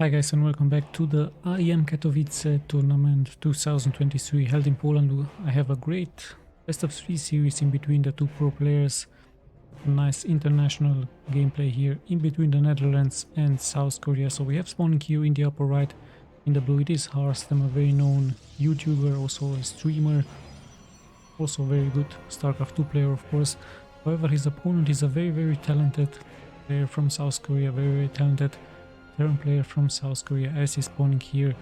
Hi guys and welcome back to the IEM Katowice tournament 2023 held in Poland. I have a great best of 3 series in between the two pro players. Nice international gameplay here in between the Netherlands and South Korea. So we have spawning here in the upper right. In the blue it is HARSTEM, a very known YouTuber, also a streamer, also very good Starcraft 2 player of course. However, his opponent is a very talented player from South Korea, very talented Terran player from South Korea, as is spawning here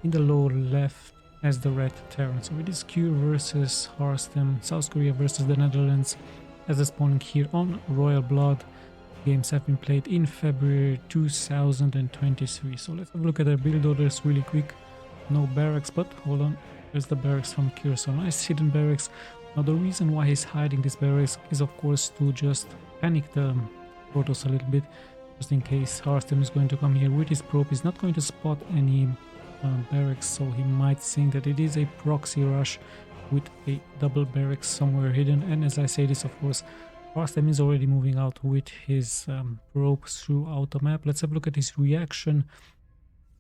in the lower left as the red Terran. So it is Q versus HARSTEM, South Korea versus the Netherlands, as is spawning here on Royal Blood. Games have been played in February 2023. So let's have a look at their build orders really quick. No barracks, but hold on, there's the barracks from Q. So nice hidden barracks. Now the reason why he's hiding this barracks is of course to just panic the Protoss a little bit. Just in case HARSTEM is going to come here with his probe, he's not going to spot any barracks, so he might think that it is a proxy rush with a double barracks somewhere hidden. And as I say this, of course, HARSTEM is already moving out with his probe throughout the map. Let's have a look at his reaction.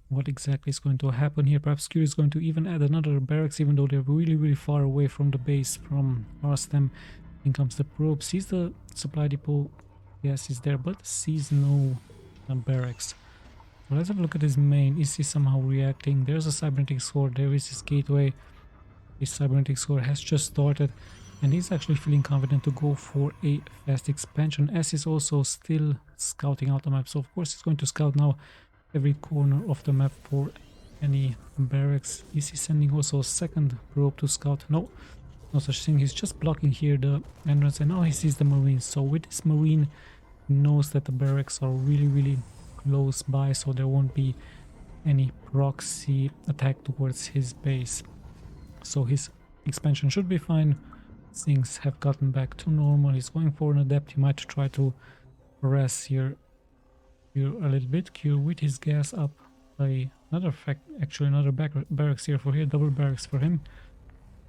What exactly is going to happen here? Perhaps Q is going to even add another barracks, even though they're really far away from the base from HARSTEM. In comes the probe, sees the supply depot. Yes, he's there, but sees no barracks. So let's have a look at his main. Is he somehow reacting? There's a cybernetic score, there is his gateway. His cybernetic score has just started, and he's actually feeling confident to go for a fast expansion, as he's also still scouting out the map. So of course he's going to scout now every corner of the map for any barracks. Is he sending also a second probe to scout? No. No such thing. He's just blocking here the entrance, and now he sees the Marines. So with this Marine, he knows that the barracks are really close by, so there won't be any proxy attack towards his base. So his expansion should be fine. Things have gotten back to normal. He's going for an adept. He might try to harass here a little bit. Q with his gas up by another barracks here for here, double barracks for him.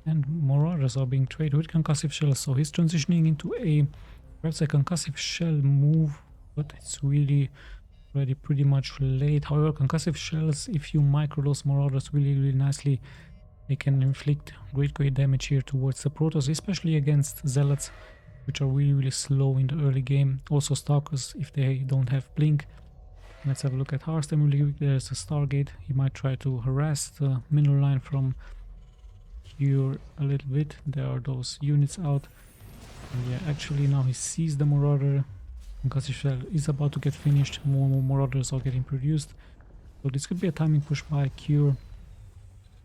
And Marauders are being traded with concussive shells, so he's transitioning into perhaps a concussive shell move, but it's really already pretty much late. However, concussive shells, if you micro those Marauders really nicely, they can inflict great damage here towards the Protoss, especially against Zealots, which are really slow in the early game. Also Stalkers, if they don't have blink. Let's have a look at HARSTEM really quick. There's a Stargate. He might try to harass the mineral line from here a little bit. There are those units out, and yeah, actually now he sees the Marauder. Concussive shell is about to get finished. More Marauders are getting produced, so this could be a timing push by Cure.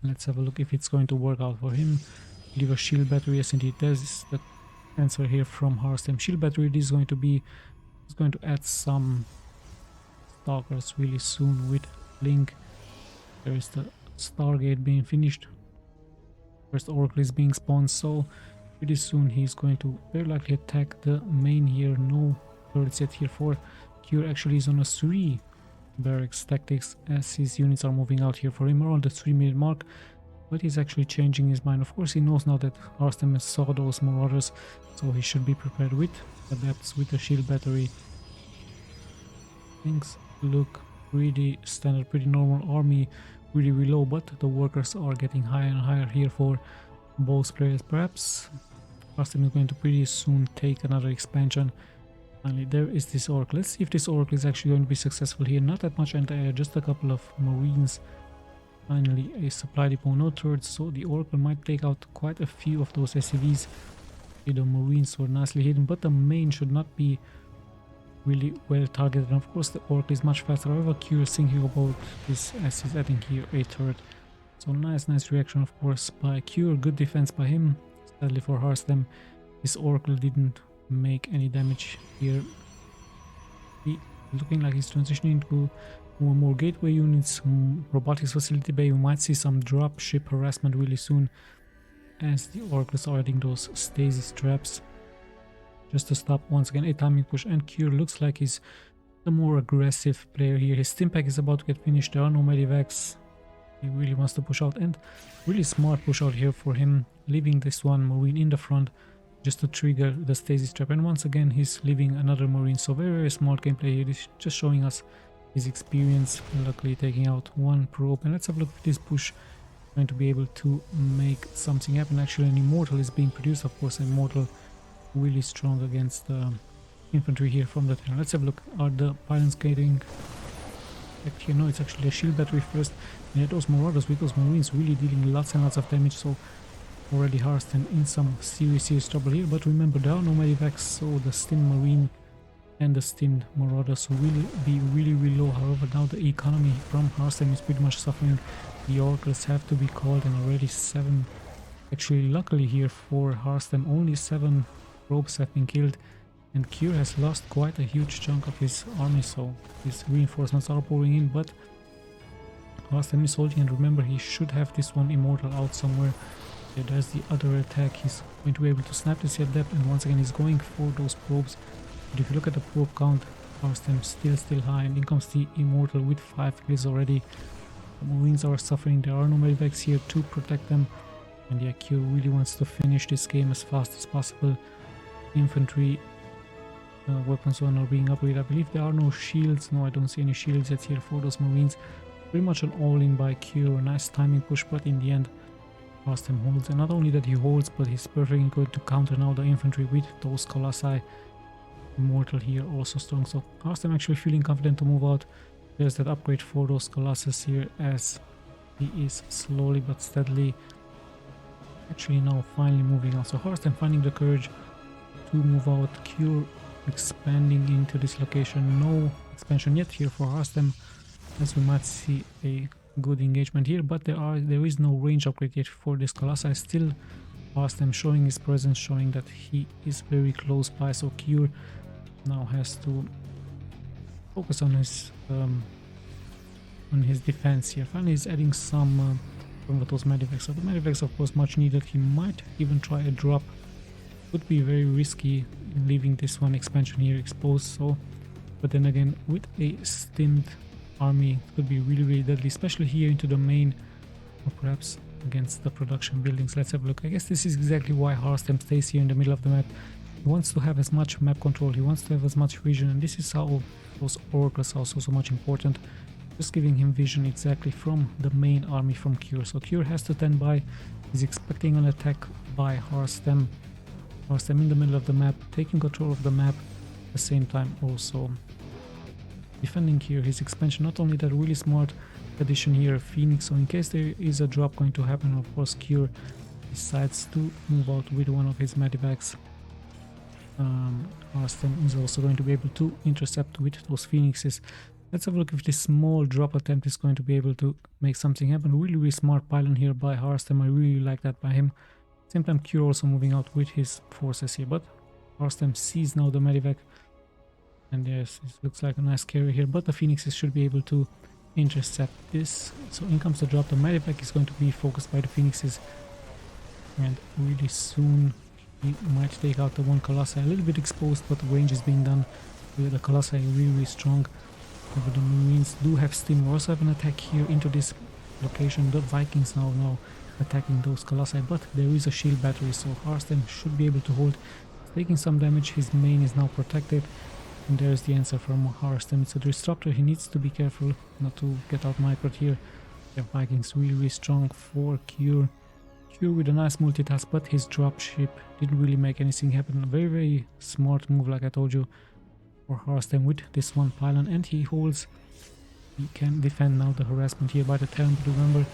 Let's have a look if it's going to work out for him. Leave a shield battery. Yes indeed, there's the answer here from HARSTEM. Shield battery. This is going to add some Stalkers really soon with Link. There is the Stargate being finished. First Oracle is being spawned, so pretty soon he's going to very likely attack the main here. No turrets yet here for Cure. Actually is on a 3 barracks tactics as his units are moving out here for him around the 3-minute mark, but he's actually changing his mind. Of course he knows now that HARSTEM saw those Marauders, so he should be prepared with adepts with a shield battery. Things look pretty standard, pretty normal. Army really low, but the workers are getting higher and higher here for both players. Perhaps HARSTEM is going to pretty soon take another expansion. Finally, there is this Oracle. Let's see if this Oracle is actually going to be successful here. Not that much anti-air, just a couple of Marines. Finally, a supply depot, no turrets, so the Oracle might take out quite a few of those SCVs. The Marines were nicely hidden, but the main should not be really well targeted, and of course the Oracle is much faster. However, Q is thinking about this as he's adding here a turret. So nice reaction of course by Q. Good defense by him. Sadly for HARSTEM, his Oracle didn't make any damage here. Looking like he's transitioning to more gateway units, robotics facility bay. We might see some drop ship harassment really soon as the Oracles are adding those stasis traps. Just to stop once again a timing push, and Cure looks like he's the more aggressive player here. His Stimpak is about to get finished. There are no medivacs. He really wants to push out, and really smart push out here for him, leaving this one Marine in the front just to trigger the stasis trap. And once again he's leaving another Marine. So very smart gameplay here. This is just showing us his experience, luckily taking out one probe. And let's have a look at this push, going to be able to make something happen. Actually, an Immortal is being produced, of course. Immortal really strong against the infantry here from the Terran. Let's have a look. Are the pylons getting back here? No, it's actually a shield battery first. And those Marauders with those Marines really dealing lots and lots of damage. So already HARSTEM in some serious trouble here. But remember, there are no medivacs, so the Stim Marine and the Stimmed Marauders will be really low. However, now the economy from HARSTEM is pretty much suffering. The Oracles have to be called, and already 7. Actually, luckily here for HARSTEM, only 7 probes have been killed, and Cure has lost quite a huge chunk of his army, so his reinforcements are pouring in, but HARSTEM is holding, and remember, he should have this one Immortal out somewhere. Yeah, there's the other attack. He's going to be able to snap this at depth, and once again he's going for those probes. But if you look at the probe count, HARSTEM still high, and in comes the Immortal with 5 kills already. The Marines are suffering, there are no medivacs here to protect them, and yeah, Cure really wants to finish this game as fast as possible. Infantry weapons one are being upgraded. I believe there are no shields. No, I don't see any shields yet here for those Marines. Pretty much an all-in by Cure. Nice timing push, but in the end HARSTEM holds, and not only that he holds, but he's perfectly good to counter now the infantry with those Colossi. Immortal here also strong, so HARSTEM actually feeling confident to move out. There's that upgrade for those Colossus here, as he is slowly but steadily actually now finally moving out. So HARSTEM finding the courage to move out. Cure expanding into this location. No expansion yet here for HARSTEM, as we might see a good engagement here, but there is no range upgrade yet for this Colossi. Still HARSTEM showing his presence, showing that he is very close by, so Cure now has to focus on his defense here. Finally he's adding some from those medivacs. So the medivacs of course much needed. He might even try a drop. Would be very risky leaving this one expansion here exposed, so but then again with a stimmed army it could be really deadly, especially here into the main, or perhaps against the production buildings. Let's have a look. I guess this is exactly why HARSTEM stays here in the middle of the map. He wants to have as much map control, he wants to have as much vision, and this is how those Oracles are also so much important. Just giving him vision exactly from the main army from Cure. So Cure has to stand by. He's expecting an attack by HARSTEM. HARSTEM in the middle of the map, taking control of the map, at the same time also defending here his expansion. Not only that, really smart addition here, Phoenix, so in case there is a drop going to happen, of course Cure decides to move out with one of his medivacs. HARSTEM is also going to be able to intercept with those Phoenixes. Let's have a look if this small drop attempt is going to be able to make something happen. Really smart pylon here by HARSTEM. I really like that by him. Same time Cure also moving out with his forces here, but HARSTEM sees now the medivac, and yes, it looks like a nice carry here, but the Phoenixes should be able to intercept this. So in comes the drop. The medivac is going to be focused by the Phoenixes, and really soon he might take out the one Colossi. A little bit exposed, but the range is being done with the Colossi really strong. However, the Marines do have steam. We also have an attack here into this location. The Vikings now attacking those Colossi, but there is a shield battery, so HARSTEM should be able to hold. Taking some damage, his main is now protected, and there's the answer from HARSTEM. It's a disruptor. He needs to be careful not to get out microed here. The Vikings really strong for Cure. Cure with a nice multitask, but his dropship didn't really make anything happen. A very smart move, like I told you, for HARSTEM with this one pylon, and he holds. He can defend now the harassment here by the Terran, but remember,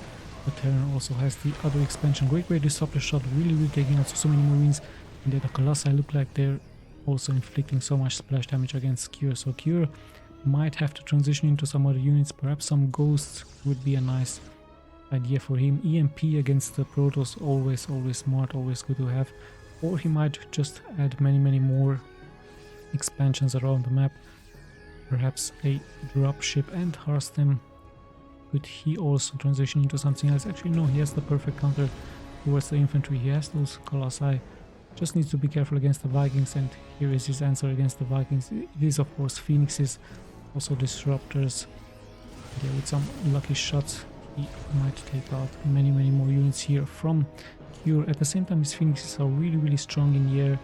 the Terran also has the other expansion. Great disruptor shot, really taking out so many Marines, and then the Colossi look like they're also inflicting so much splash damage against Cure. So Cure might have to transition into some other units. Perhaps some ghosts would be a nice idea for him. EMP against the Protoss, always smart, always good to have. Or he might just add many more expansions around the map. Perhaps a dropship, and HARSTEM, could he also transition into something else? Actually no, he has the perfect counter towards the infantry. He has those Colossi, just needs to be careful against the Vikings, and here is his answer against the Vikings. It is of course Phoenixes, also disruptors. Yeah, with some lucky shots he might take out many more units here from Cure. At the same time, his Phoenixes are really strong in the air,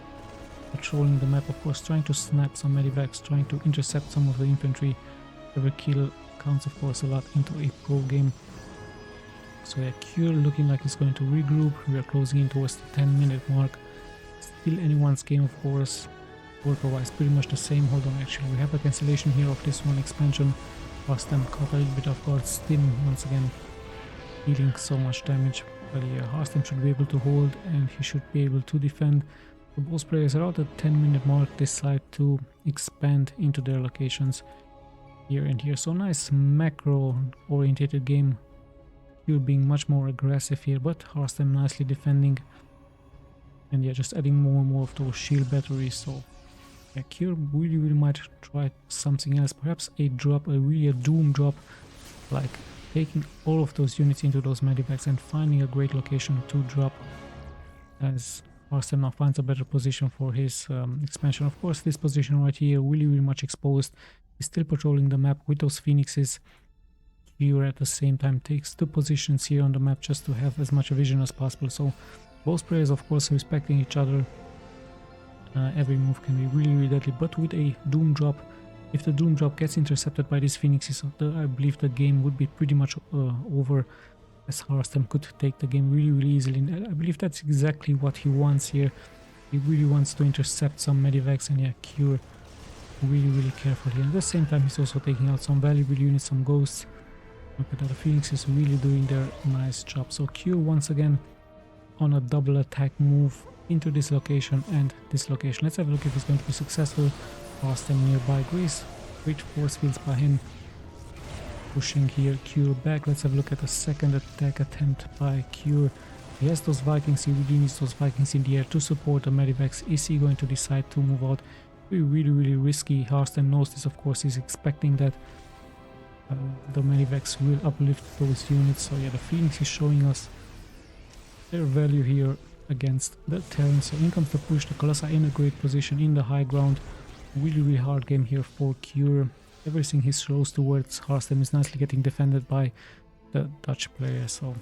patrolling the map, of course, trying to snap some medivacs, trying to intercept some of the infantry. Every kill counts of course a lot into a pro game. So yeah, Cure looking like he's going to regroup. We are closing in towards the 10-minute mark. Still anyone's game of course. Worker-wise pretty much the same. Hold on, actually we have a cancellation here of this one expansion. HARSTEM caught a little bit off guard. Still once again dealing so much damage. But yeah, HARSTEM should be able to hold and he should be able to defend. So both players around the 10-minute mark decide to expand into their locations here and here. So nice macro orientated game. Cure being much more aggressive here, but HARSTEM nicely defending. And yeah, just adding more and more of those shield batteries. So yeah, Cure really might try something else. Perhaps a drop, a doom drop, like taking all of those units into those medivacs and finding a great location to drop, as HARSTEM now finds a better position for his expansion. Of course, this position right here really much exposed. He's still patrolling the map with those phoenixes. Cure at the same time takes 2 positions here on the map just to have as much vision as possible. So both players of course respecting each other. Every move can be really deadly, but with a doom drop, if the doom drop gets intercepted by these phoenixes, I believe the game would be pretty much over, as HARSTEM could take the game really easily. And I believe that's exactly what he wants here. He really wants to intercept some medivacs, and yeah, Cure really careful here. At the same time he's also taking out some valuable units, some ghosts. Look at that, the phoenixes really doing their nice job. So Cure once again on a double attack move into this location and this location. Let's have a look if he's going to be successful. HARSTEM nearby. Great force fields by him. Pushing here Cure back. Let's have a look at the second attack attempt by Cure. He has those Vikings, he really needs those Vikings in the air to support the medivacs. Is he going to decide to move out? Really risky. HARSTEM knows this, of course. He's expecting that the medivacs will uplift those units. So yeah, the Phoenix is showing us their value here against the Terran. So in comes the push. The Colossi in a great position in the high ground. Really hard game here for Cure. Everything he throws towards HARSTEM is nicely getting defended by the Dutch player. So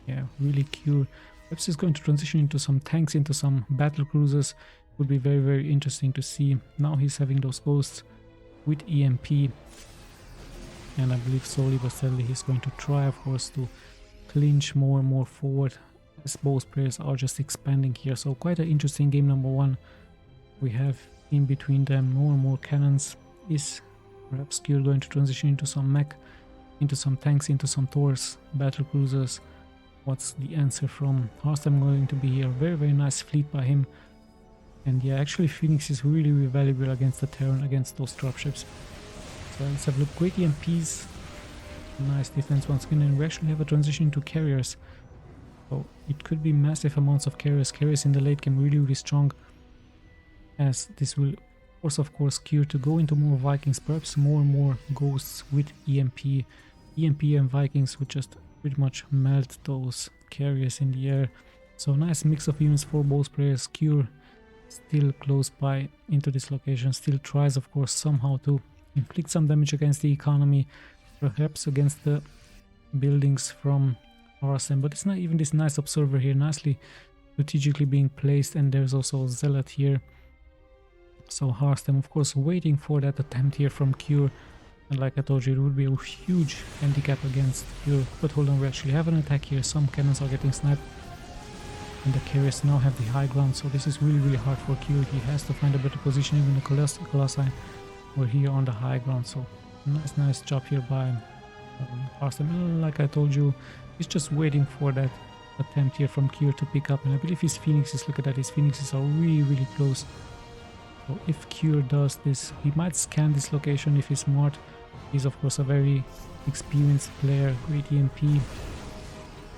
yeah, really Cure. Perhaps he's going to transition into some tanks, into some battle cruisers. Would be very interesting to see. Now he's having those ghosts with EMP, and I believe slowly but steadily he's going to try, of course, to clinch more and more forward, as both players are just expanding here. So quite an interesting game number 1. We have in between them more and more cannons. Is perhaps Cure going to transition into some mech, into some tanks, into some Thors, battle cruisers? What's the answer from HARSTEM going to be here? Very nice fleet by him. And yeah, actually Phoenix is really valuable against the Terran, against those dropships. So let's have a look. Great EMPs. Nice defense once again, and we actually have a transition into carriers. So it could be massive amounts of carriers. Carriers in the late game really strong, as this will force, of course, Cure to go into more Vikings, perhaps more and more ghosts with EMP. EMP and Vikings would just pretty much melt those carriers in the air. So nice mix of units for both players. Cure still close by into this location, still tries, of course, somehow to inflict some damage against the economy, perhaps against the buildings from HARSTEM, but it's not even this nice observer here, nicely strategically being placed, and there's also Zealot here. So HARSTEM, of course, waiting for that attempt here from Cure, and like I told you, it would be a huge handicap against Cure. But hold on, we actually have an attack here. Some cannons are getting sniped, and the carriers now have the high ground, so this is really hard for Cure. He has to find a better position. Even the Colossi were here on the high ground, so nice job here by HARSTEM. Like I told you, he's just waiting for that attempt here from Cure to pick up, and I believe his Phoenixes, look at that, his Phoenixes are really close. So if Cure does this, he might scan this location if he's smart. He's of course a very experienced player. Great EMP,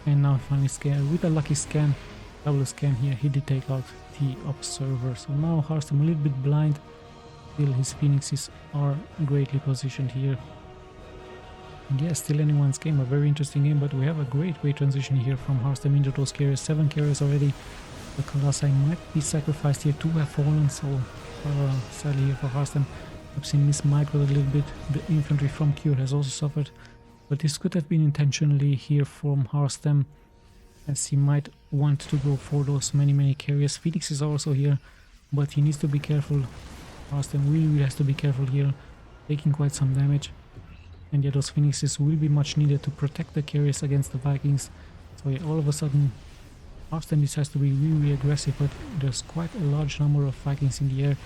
and now finally scan with a lucky scan, double scan here. He did take out the observer, so now HARSTEM a little bit blind. Still his Phoenixes are greatly positioned here. And yeah, still anyone's game, a very interesting game, but we have a great transition here from HARSTEM into those carriers. 7 carriers already. The Colossi might be sacrificed here. 2 have fallen, so sadly here for HARSTEM. I've seen miss micro a little bit. The infantry from Cure has also suffered, but this could have been intentionally here from HARSTEM, as he might want to go for those many carriers. Phoenix is also here, but he needs to be careful. HARSTEM really has to be careful here, taking quite some damage. And yeah, those phoenixes will be much needed to protect the carriers against the Vikings. So yeah, all of a sudden HARSTEM decides to be really aggressive, but there's quite a large number of Vikings in the air.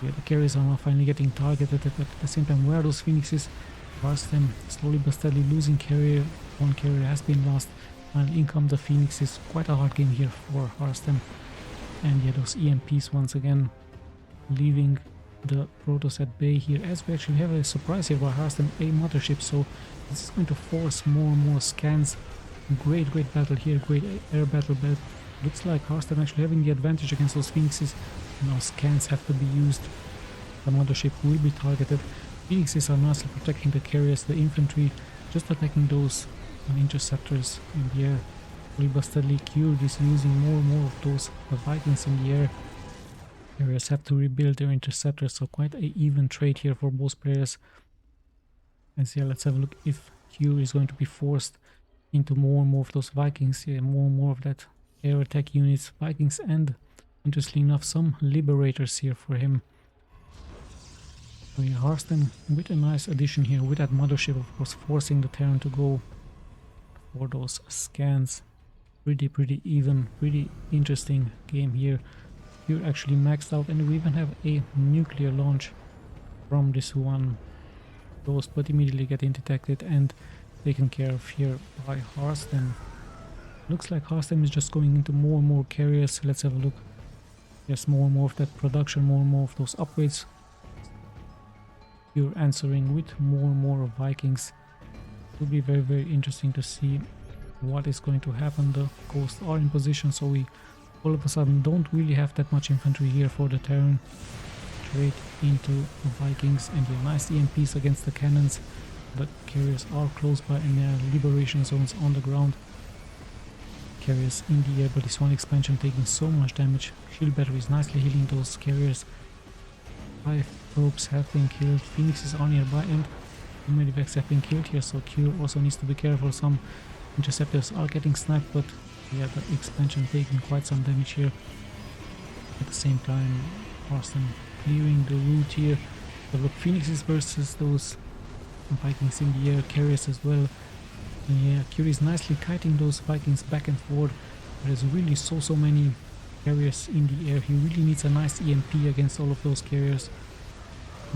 Yeah, the carriers are now finally getting targeted, but at the same time, where are those phoenixes? HARSTEM slowly but steadily losing carrier. One carrier has been lost. Finally in come the phoenixes. Quite a hard game here for HARSTEM. And yeah, those EMPs once again leaving the Protoss at bay here, as we actually have a surprise here by HARSTEM, a mothership, so this is going to force more and more scans. Great battle here, great air battle, but looks like HARSTEM actually having the advantage against those phoenixes. Now scans have to be used, the mothership will be targeted. Phoenixes are nicely protecting the carriers, the infantry just attacking those interceptors in the air. Remastered Cured is using more and more of those Vikings in the air. Carriers have to rebuild their interceptors, so quite an even trade here for both players. And yeah, let's have a look if Q is going to be forced into more and more of those Vikings. Yeah, more and more of that air attack units, Vikings, and interestingly enough some Liberators here for him. So yeah, HARSTEM with a nice addition here with that mothership, of course, forcing the Terran to go for those scans. Pretty even, pretty interesting game here. You're actually maxed out, and we even have a nuclear launch from this one. Those but immediately getting detected and taken care of here by HARSTEM. Looks like HARSTEM is just going into more and more carriers. Let's have a look. Yes, more and more of that production, more and more of those upgrades. You're answering with more and more Vikings. It will be very interesting to see what is going to happen. The Ghosts are in position, so we all of a sudden don't really have that much infantry here for the Terran. Straight into the Vikings, and yeah, nice EMPs against the cannons. The carriers are close by, and there are liberation zones on the ground. Carriers in the air, but this one expansion taking so much damage. Shield batteries nicely healing those carriers. 5 probes have been killed. Phoenixes are nearby, and the medivacs have been killed here, so Q also needs to be careful. Some interceptors are getting sniped, but yeah, the expansion taking quite some damage here. At the same time, HARSTEM clearing the route here. So look, Phoenixes versus those Vikings in the air, carriers as well. And yeah, Q is nicely kiting those Vikings back and forth. There's really so many carriers in the air. He really needs a nice EMP against all of those carriers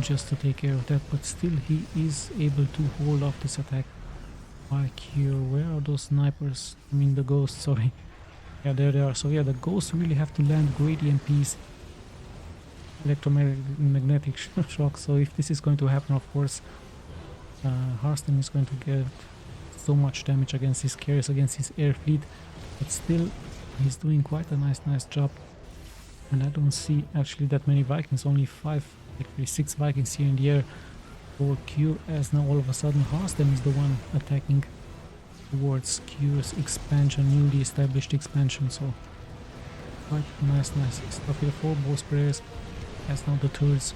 just to take care of that, but still he is able to hold off this attack by Q. Where are those snipers? I mean the ghosts, sorry. Yeah, there they are. So yeah, the ghosts really have to land great EMPs, electromagnetic shock. So if this is going to happen, of course, HARSTEM is going to get so much damage against his carriers, against his air fleet, but still he's doing quite a nice job. And I don't see actually that many Vikings, only 5, actually 6 Vikings here in the air for Q, as now all of a sudden HARSTEM is the one attacking towards Q's expansion, newly established expansion. So quite nice stuff here for both players, as now the turrets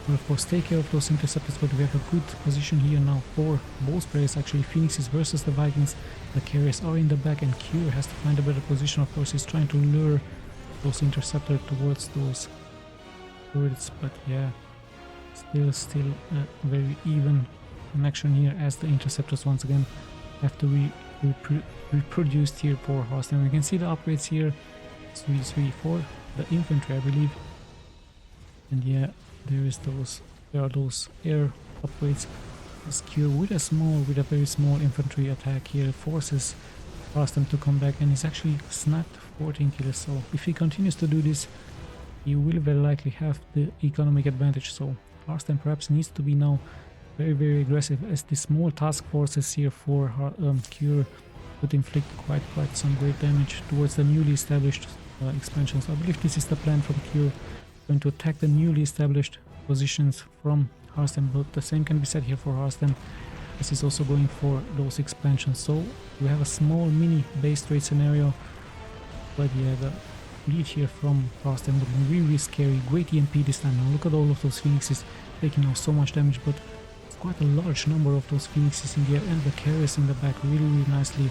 will of course take care of those interceptors, but we have a good position here now for both players. Actually, Phoenixes versus the Vikings. The carriers are in the back, and Q has to find a better position. Of course, he's trying to lure those interceptors towards those turrets, but yeah, still a very even connection here, as the interceptors once again have to be reproduced here for HARSTEM. We can see the upgrades here, 3 for the infantry, I believe, and yeah, there are those air upgrades. This Q with a very small infantry attack here forces HARSTEM to come back, and he's actually snapped 14 kills. So if he continues to do this, he will very likely have the economic advantage. So HARSTEM perhaps needs to be now very aggressive, as the small task forces here for Q would inflict quite some great damage towards the newly established expansions. I believe this is the plan from Q, going to attack the newly established positions from HARSTEM, but the same can be said here for HARSTEM, as he's also going for those expansions. So we have a small mini base trade scenario, but yeah, the lead here from HARSTEM looking really scary. Great EMP this time. Now look at all of those Phoenixes taking off so much damage, but it's quite a large number of those Phoenixes in the air, and the carriers in the back really nicely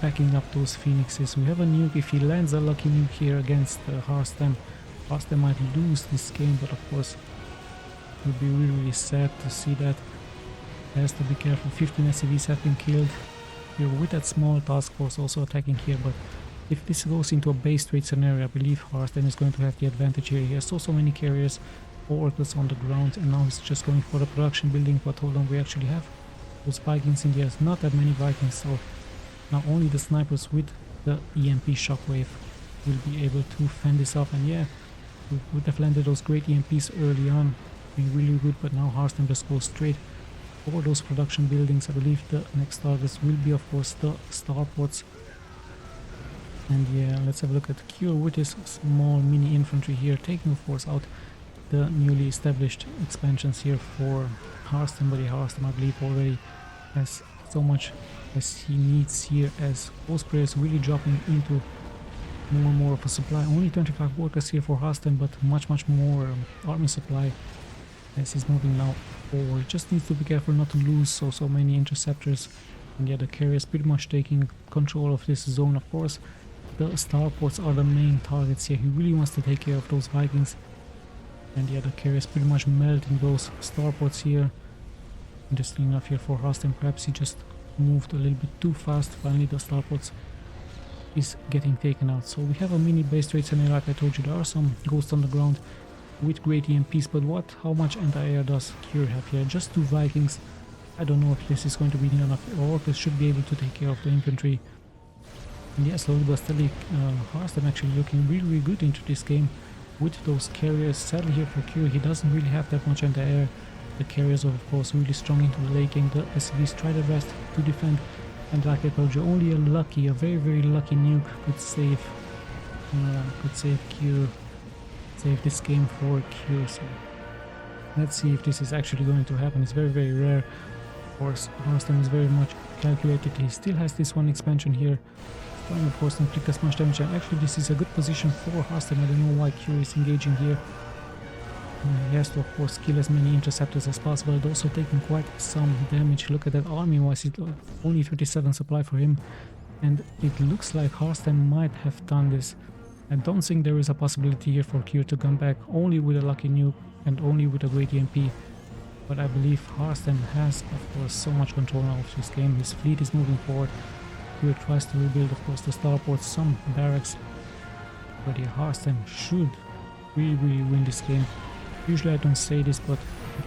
backing up those Phoenixes. We have a nuke. If he lands a lucky nuke here against HARSTEM, HARSTEM might lose this game, but of course it would be really sad to see that. Has to be careful. 15 SCVs have been killed here with that small task force also attacking here, but if this goes into a base trade scenario, I believe HARSTEM is going to have the advantage here. He has so many carriers, oracles on the ground, and now he's just going for the production building. But hold on, we actually have those Vikings in here. Not that many Vikings, so now only the snipers with the EMP shockwave will be able to fend this off. And yeah, we would have landed those great EMPs early on, being really good, but now HARSTEM just goes straight for those production buildings. I believe the next targets will be, of course, the starports. And yeah, let's have a look at Cure with his small mini infantry here, taking of course out the newly established expansions here for HARSTEM. But yeah, HARSTEM I believe already has so much as he needs here, as those players really dropping into more and more of a supply. Only 25 workers here for HARSTEM, but much more army supply as he's moving now forward. Just needs to be careful not to lose so many interceptors. And yeah, the carriers pretty much taking control of this zone. Of course, the starports are the main targets here. He really wants to take care of those Vikings. And yeah, the carriers pretty much melting those starports here. Interesting enough here for HARSTEM, perhaps he just moved a little bit too fast. Finally the starports is getting taken out. So we have a mini base trade scenario. Like I told you, there are some ghosts on the ground with great EMPs, but how much anti-air does Cure have here? Just 2 Vikings. I don't know if this is going to be enough, or this should be able to take care of the infantry. And yeah, slowly but steadily, HARSTEM actually looking really good into this game with those carriers. Sadly here for Cure, he doesn't really have that much anti-air. The carriers are of course really strong into the late game. The SCVs try their best to defend, and like I told you, only a very lucky nuke could save Cure, save this game for Cure. So let's see if this is actually going to happen. It's very rare. Of course, HARSTEM is very much calculated. He still has this one expansion here, trying of course to inflict as much damage. And actually this is a good position for HARSTEM. I don't know why Cure is engaging here. He has to of course kill as many interceptors as possible, and also taking quite some damage. Look at that army wise, it's only 37 supply for him, and it looks like HARSTEM might have done this. I don't think there is a possibility here for Cure to come back only with a lucky nuke and only with a great EMP. But I believe HARSTEM has of course so much control now of this game. His fleet is moving forward. Cure tries to rebuild of course the starports, some barracks, but yeah, HARSTEM should really win this game. Usually I don't say this, but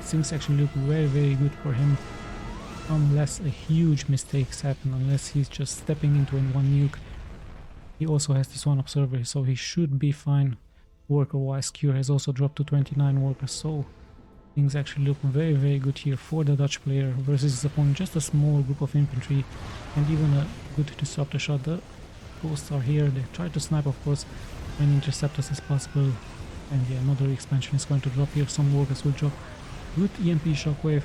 things actually look very good for him, unless a huge mistakes happen, unless he's just stepping into one nuke. He also has this one observer, so he should be fine worker wise. Cure has also dropped to 29 workers, so things actually look very good here for the Dutch player versus his opponent. Just a small group of infantry and even a good disruptor shot. The ghosts are here, they try to snipe of course many interceptors as possible. And yeah, another expansion is going to drop here. Some workers will drop. Good EMP shockwave.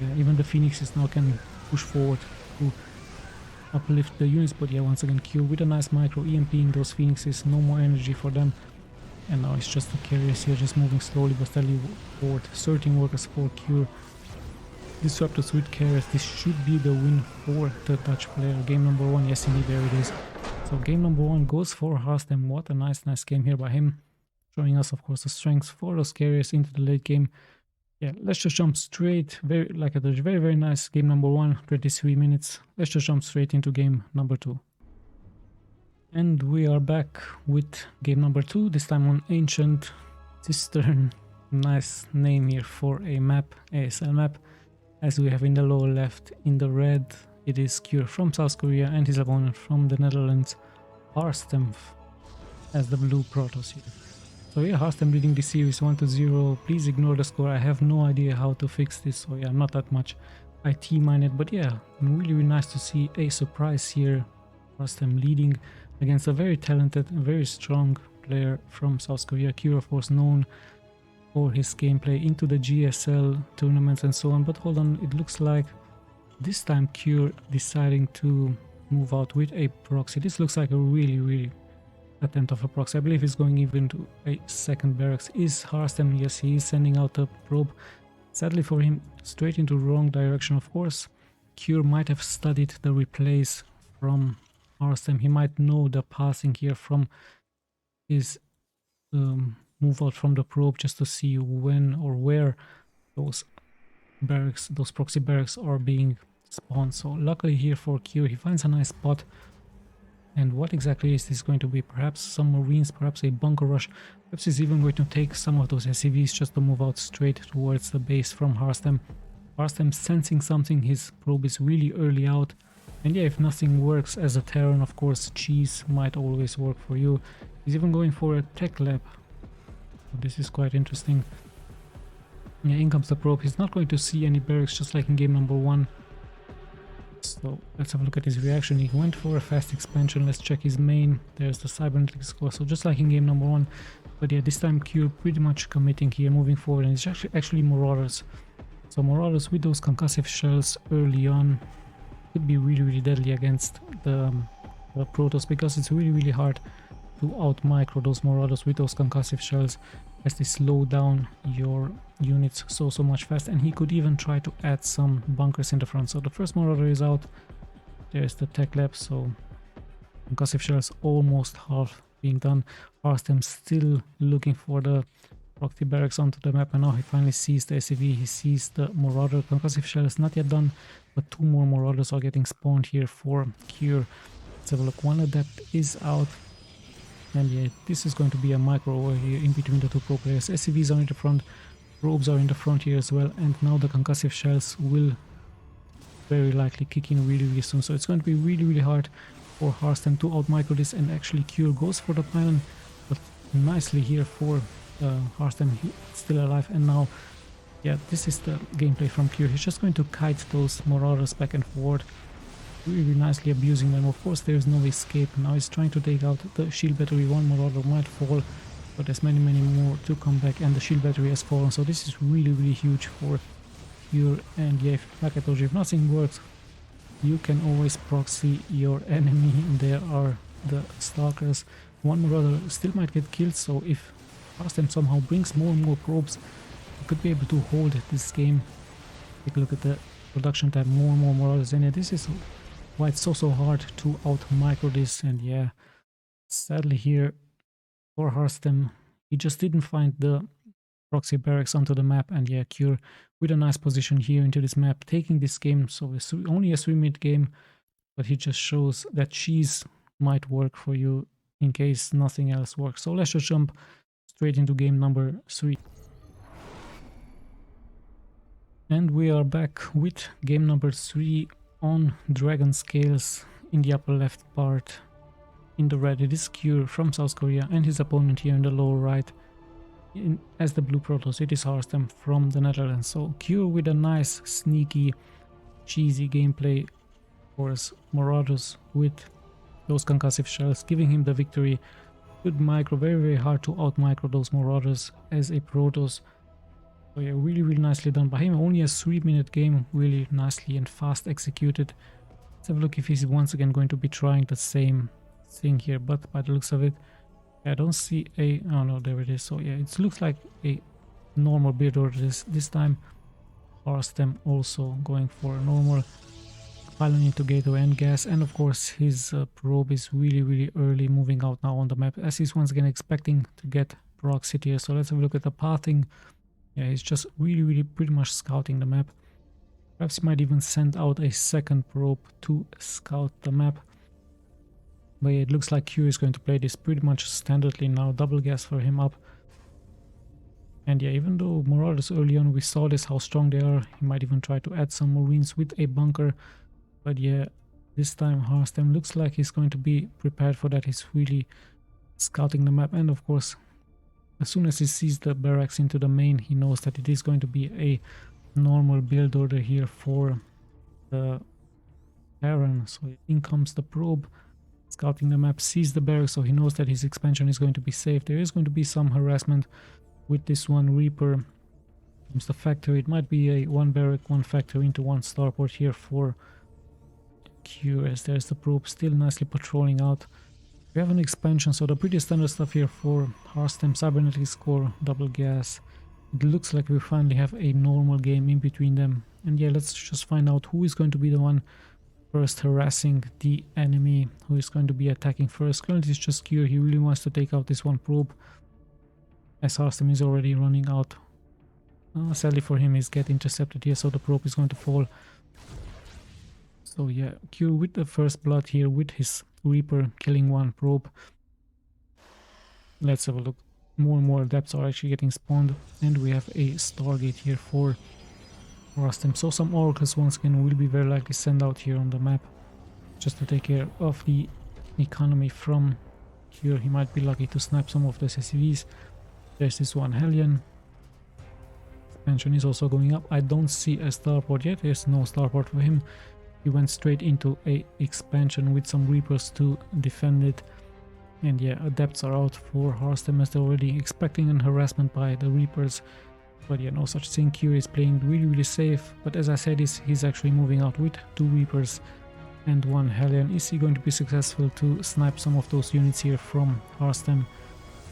Yeah, even the Phoenixes now can push forward to uplift the units. But yeah, once again, Cure with a nice micro EMPing those Phoenixes. No more energy for them. And now it's just the carriers here just moving slowly but steadily forward. 13 workers for Cure. Disruptors with carriers. This should be the win for the Dutch player. Game number 1. Yes, indeed, there it is. So game number 1 goes for HARSTEM. What a nice game here by him. Showing us of course the strengths for those carriers into the late game. Yeah, let's just jump straight, like I told you, very nice game number 1, 23 minutes. Let's just jump straight into game number 2. And we are back with game number 2, this time on Ancient Cistern. Nice name here for a map, ASL map. As we have in the lower left, in the red, it is Cure from South Korea and his opponent from the Netherlands, HARSTEM, as the blue Protoss here. So yeah, HARSTEM leading the series 1-0. Please ignore the score. I have no idea how to fix this. So yeah, I'm not that much IT minded, but yeah, really nice to see a surprise here. HARSTEM leading against a very talented, very strong player from South Korea. Cure of course known for his gameplay into the GSL tournaments and so on. But hold on, it looks like this time Cure deciding to move out with a proxy. This looks like a really attempt of a proxy. I believe he's going even to a second barracks. Is HARSTEM? Yes, he is sending out a probe. Sadly for him, straight into the wrong direction. Of course, Cure might have studied the replays from HARSTEM. He might know the passing here from his move out from the probe, just to see when or where those barracks, those proxy barracks are being spawned. So luckily here for Q, he finds a nice spot. And what exactly is this going to be? Perhaps some marines, perhaps a bunker rush. Perhaps he's even going to take some of those SCVs just to move out straight towards the base from HARSTEM. HARSTEM sensing something, his probe is really early out. And yeah, if nothing works as a Terran, of course, cheese might always work for you. He's even going for a tech lab. So this is quite interesting. Yeah, in comes the probe. He's not going to see any barracks, just like in game number 1. So let's have a look at his reaction. He went for a fast expansion. Let's check his main. There's the cybernetics score. So just like in game number 1. But yeah, this time Q pretty much committing here, moving forward. And it's actually Marauders. So Marauders with those concussive shells early on could be really deadly against the Protoss, because it's really hard to out micro those Marauders with those concussive shells, as they slow down your units so much fast. And he could even try to add some bunkers in the front. So the first Marauder is out. There's the tech lab. So concussive shells almost half being done. HARSTEM still looking for the proxy barracks onto the map, and now he finally sees the SCV. He sees the Marauder. Concussive shell is not yet done, but 2 more Marauders are getting spawned here for Cure. Let's have a look. One Adept is out. And yeah, this is going to be a micro over here in between the 2 pro players. SCVs are in the front, probes are in the front here as well, and now the concussive shells will very likely kick in really soon. So it's going to be really hard for HARSTEM to out micro this, and actually Cure goes for the pylon, but nicely here for HARSTEM, still alive. And now, yeah, this is the gameplay from Cure. He's just going to kite those Marauders back and forth, really nicely abusing them. Of course, there is no escape. Now he's trying to take out the shield battery. One Marauder might fall, but there's many more to come back, and the shield battery has fallen. So this is really huge for Cure. And yeah, like I told you, if nothing works, you can always proxy your enemy. There are the stalkers. One Marauder still might get killed, so if HARSTEM somehow brings more and more probes, you could be able to hold this game. Take a look at the production tab, more and more Marauders, and yeah, this is why it's so hard to out micro this. And yeah, sadly here for HARSTEM, he just didn't find the proxy barracks onto the map. And yeah, Cure with a nice position here into this map, taking this game. So it's only a 3-minute game, but he just shows that cheese might work for you in case nothing else works. So let's just jump straight into game number 3. And we are back with game number 3 on Dragon Scales. In the upper left part, in the red, it is Cure from South Korea, and his opponent here in the lower right, as the blue Protoss, it is HARSTEM from the Netherlands. So Cure with a nice, sneaky, cheesy gameplay, of course, Marauders with those concussive shells giving him the victory. Good micro, very hard to out micro those Marauders as a Protoss. So yeah, really nicely done by him. Only a 3-minute game, really nicely and fast executed. Let's have a look if he's once again going to be trying the same thing here, but by the looks of it, I don't see a... oh no, there it is. So yeah, it looks like a normal build order this time. HARSTEM also going for a normal pylon into gateway and gas, and of course his probe is really early, moving out now on the map, as he's once again expecting to get proxy here. So let's have a look at the pathing. Yeah, he's just really pretty much scouting the map. Perhaps he might even send out a second probe to scout the map. But yeah, it looks like Q is going to play this pretty much standardly now. Double gas for him up. And yeah, even though Marauders early on we saw this, how strong they are, he might even try to add some Marines with a bunker. But yeah, this time HARSTEM looks like he's going to be prepared for that. He's really scouting the map, and of course, as soon as he sees the barracks into the main, he knows that it is going to be a normal build order here for the Terran. So in comes the probe, scouting the map, sees the barracks, so he knows that his expansion is going to be safe. There is going to be some harassment with this one Reaper. Comes the factory. It might be a 1 barrack, 1 factory into 1 starport here for Q, as there's the probe still nicely patrolling out. We have an expansion, so the pretty standard stuff here for HARSTEM, cybernetics core, double gas. It looks like we finally have a normal game in between them. And yeah, let's just find out who is going to be the one first harassing the enemy, who is going to be attacking first. Currently it's just Q. He really wants to take out this one probe, as HARSTEM is already running out sadly for him, he's get intercepted here, so the probe is going to fall. So yeah, Q with the first blood here with his Reaper killing one probe. Let's have a look. More and more adepts are actually getting spawned, and we have a Stargate here for HARSTEM. So some oracles once again will be very likely sent out here on the map just to take care of the economy from here. He might be lucky to snipe some of the SCVs. There's this one Hellion. Expansion is also going up. I don't see a starport yet. There's no starport for him. He went straight into a expansion with some Reapers to defend it. And yeah, adepts are out for HARSTEM as they're already expecting an harassment by the Reapers. But yeah, no such thing. Q is playing really safe. But as I said, he's actually moving out with 2 Reapers and 1 Hellion. Is he going to be successful to snipe some of those units here from HARSTEM?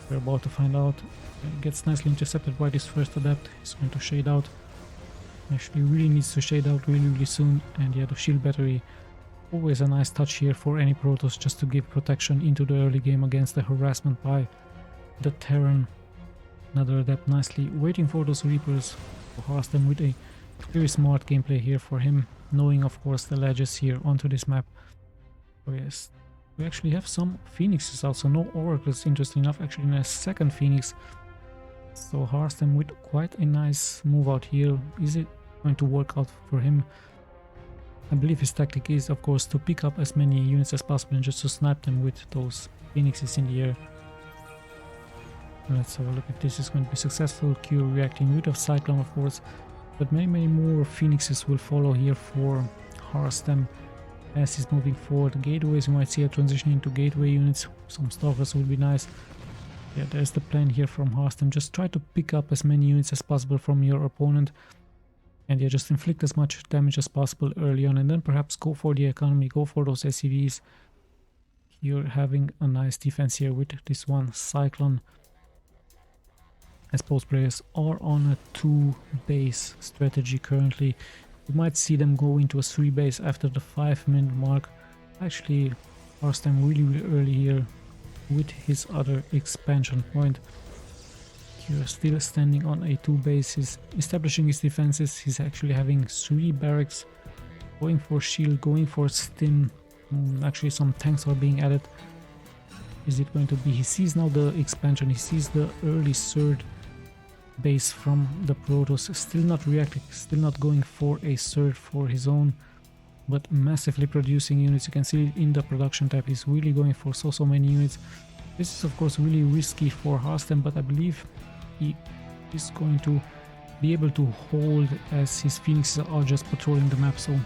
We're about to find out. Gets nicely intercepted by this first adept. He's going to shade out. Actually really needs to shade out really soon. And yeah, the shield battery, always a nice touch here for any Protoss, just to give protection into the early game against the harassment by the Terran. Another adept nicely waiting for those Reapers. HARSTEM with a very smart gameplay here for him, knowing of course the ledges here onto this map. Oh yes, we actually have some Phoenixes out, so no Oracles, interesting enough, actually in a second Phoenix. So HARSTEM with quite a nice move out here. Is it going to work out for him? I believe his tactic is of course to pick up as many units as possible and just to snipe them with those Phoenixes in the air. Let's have a look if this is going to be successful. Q reacting with a Cyclone of course, but many more Phoenixes will follow here for HARSTEM as he's moving forward. Gateways, you might see a transition into gateway units. Some Stalkers will be nice. Yeah, there's the plan here from HARSTEM. Just try to pick up as many units as possible from your opponent. And yeah, just inflict as much damage as possible early on, and then perhaps go for the economy, go for those SCVs. You're having a nice defense here with this one Cyclone. As both players are on a 2-base strategy currently. You might see them go into a 3-base after the 5-minute mark. Actually, HARSTEM really early here with his other expansion point. You're still standing on a 2 bases, establishing his defenses. He's actually having 3 barracks, going for shield, going for stim. Actually some tanks are being added. Is it going to be? He sees now the expansion, he sees the early 3rd base from the Protoss. Still not reacting, still not going for a 3rd for his own, but massively producing units. You can see in the production tab he's really going for so many units. This is of course really risky for HARSTEM, but I believe he is going to be able to hold as his Phoenixes are just patrolling the map, so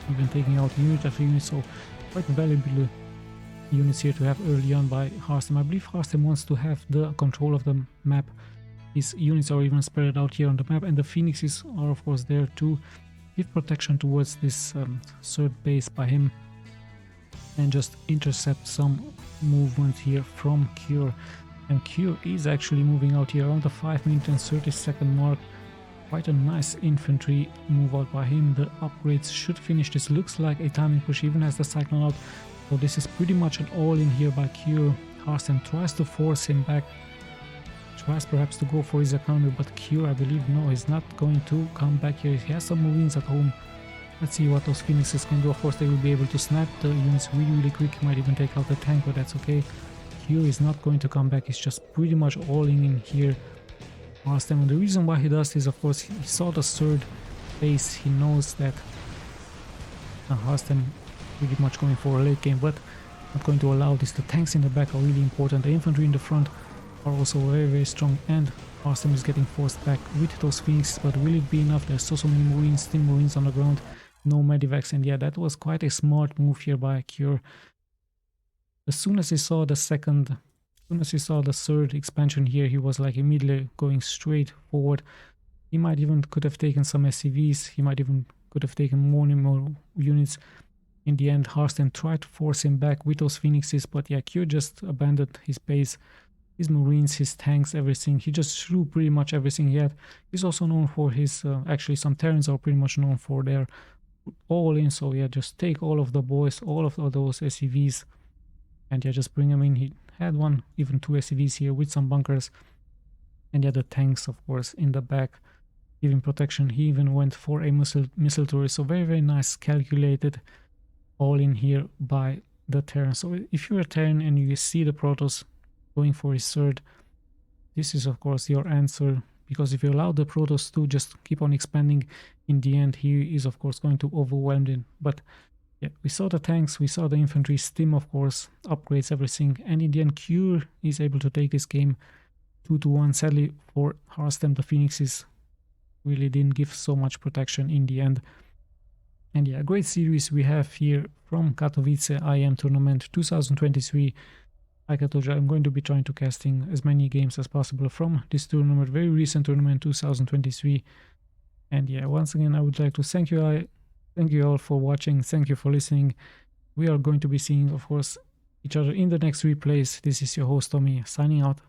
even taking out unit after unit. So quite valuable units here to have early on by HARSTEM. I believe HARSTEM wants to have the control of the map. His units are even spread out here on the map, and the Phoenixes are of course there to give protection towards this 3rd base by him and just intercept some movement here from Cure. And Q is actually moving out here around the 5-minute and 30-second mark. Quite a nice infantry move out by him. The upgrades should finish this. Looks like a timing push, even has the Cyclone out. So this is pretty much an all-in here by Q. HARSTEM tries to force him back. Tries perhaps to go for his economy, but Q, I believe, no, he's not going to come back here. He has some Marines at home. Let's see what those Phoenixes can do. Of course, they will be able to snap the units really quick. He might even take out the tank, but that's okay. Q is not going to come back. He's just pretty much all in here. HARSTEM, and the reason why he does this, of course, he saw the 3rd base. He knows that HARSTEM pretty much going for a late game, but not going to allow this. The tanks in the back are really important. The infantry in the front are also very strong, and HARSTEM is getting forced back with those Phoenixes. But will it be enough? There's so many Marines, Steam Marines on the ground, no medivacs, and yeah, that was quite a smart move here by Cure. As soon as he saw the 3rd expansion here, he was like immediately going straight forward. He might even could have taken some SCVs, he might even could have taken more units. In the end, HARSTEM tried to force him back with those Phoenixes, but yeah, Q just abandoned his base, his Marines, his tanks, everything. He just threw pretty much everything he had. He's also known for his, actually some Terrans are pretty much known for their all in, so yeah, just take all of the boys, all of those SCVs, and yeah, just bring them in. He had even 2 SCVs here with some bunkers, and yeah, the tanks of course in the back. giving protection. He even went for a missile turret, so very nice, calculated all in here by the Terran. So if you're a Terran and you see the Protoss going for his third, this is of course your answer, because if you allow the Protoss to just keep on expanding, in the end he is of course going to overwhelm it. But yeah, we saw the tanks, we saw the infantry, Stim of course upgrades everything, and in the end Cure is able to take this game 2-1. Sadly for HARSTEM, the Phoenixes really didn't give so much protection in the end. And yeah, great series we have here from Katowice IEM tournament 2023. Like I told you, I'm going to be trying to casting as many games as possible from this tournament, very recent tournament 2023. And yeah, once again, I would like to thank you all for watching. Thank you for listening. We are going to be seeing, of course, each other in the next replays. This is your host Tommy, signing out.